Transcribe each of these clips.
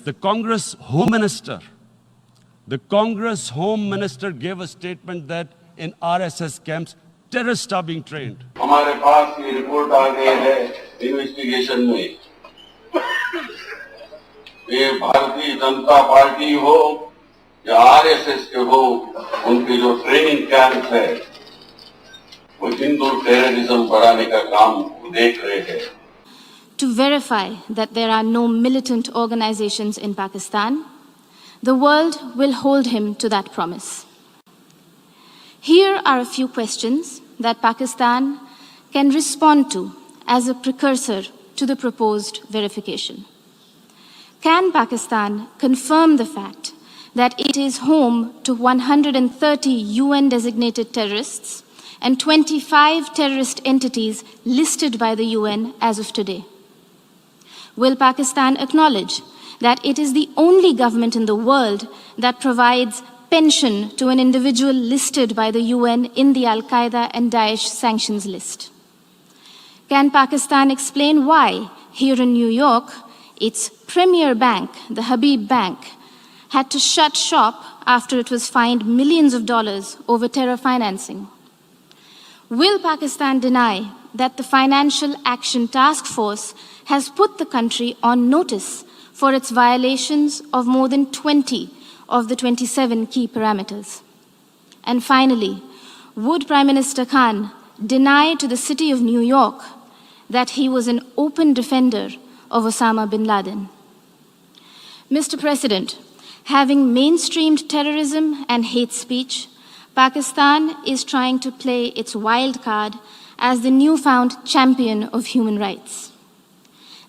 the Congress Home Minister gave a statement that in RSS camps, terrorists are being trained. हमारे पास ये report आ गई है investigation में, ये भारतीय जनता पार्टी हो या आरएसएस के हो, उनके जो ट्रेनिंग कैंप है वो हिंदू टेररिज्म बढ़ाने का काम देख रहे हैं. To verify that there are no militant organizations in Pakistan, the world will hold him to that promise. Here are a few questions that Pakistan can respond to as a precursor to the proposed verification. Can Pakistan confirm the fact that it is home to 130 UN-designated terrorists and 25 terrorist entities listed by the UN as of today? Will Pakistan acknowledge that it is the only government in the world that provides pension to an individual listed by the UN in the Al-Qaeda and Daesh sanctions list? Can Pakistan explain why, here in New York, its premier bank, the Habib Bank, had to shut shop after it was fined millions of dollars over terror financing? Will Pakistan deny that the Financial Action Task Force has put the country on notice for its violations of more than 20 of the 27 key parameters? And finally, would Prime Minister Khan deny to the city of New York that he was an open defender of Osama bin Laden? Mr. President, having mainstreamed terrorism and hate speech, Pakistan is trying to play its wild card as the newfound champion of human rights.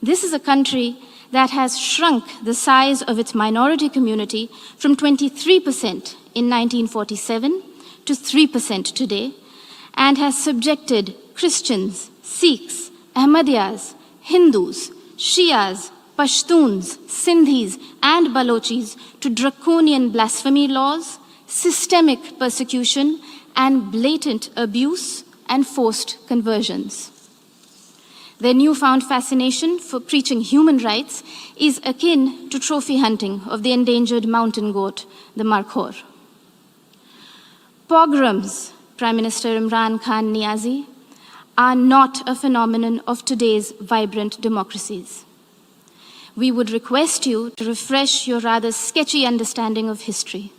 This is a country that has shrunk the size of its minority community from 23% in 1947 to 3% today, and has subjected Christians, Sikhs, Ahmadiyas, Hindus, Shias, Pashtuns, Sindhis, and Balochis to draconian blasphemy laws, systemic persecution, and blatant abuse and forced conversions. Their newfound fascination for preaching human rights is akin to trophy hunting of the endangered mountain goat, the markhor. Pogroms, Prime Minister Imran Khan Niazi, are not a phenomenon of today's vibrant democracies. We would request you to refresh your rather sketchy understanding of history.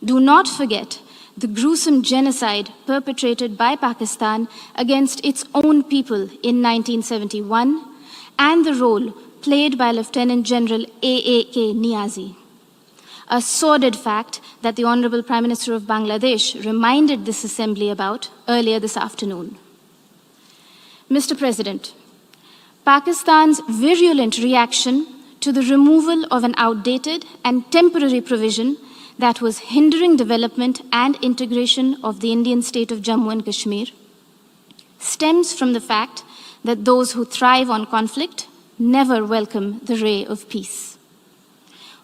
Do not forget the gruesome genocide perpetrated by Pakistan against its own people in 1971 and the role played by Lieutenant General A.A.K. Niazi. A sordid fact that the Honorable Prime Minister of Bangladesh reminded this assembly about earlier this afternoon. Mr. President, Pakistan's virulent reaction to the removal of an outdated and temporary provision that was hindering development and integration of the Indian state of Jammu and Kashmir stems from the fact that those who thrive on conflict never welcome the ray of peace.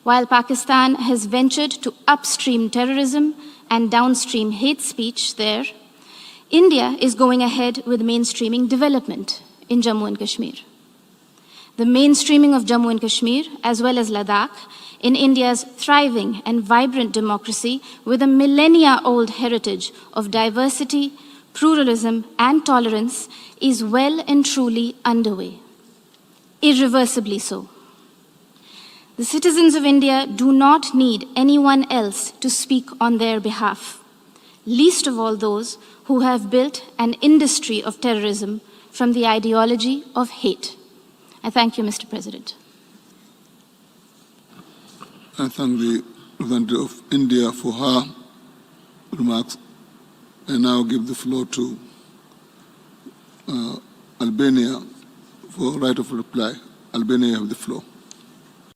While Pakistan has ventured to upstream terrorism and downstream hate speech there, India is going ahead with mainstreaming development in Jammu and Kashmir. The mainstreaming of Jammu and Kashmir, as well as Ladakh, in India's thriving and vibrant democracy with a millennia-old heritage of diversity, pluralism, and tolerance is well and truly underway. Irreversibly so. The citizens of India do not need anyone else to speak on their behalf, least of all those who have built an industry of terrorism from the ideology of hate. I thank you, Mr. President. I thank the representative of India for her remarks. I now give the floor to Albania for right of reply. Albania, you have the floor.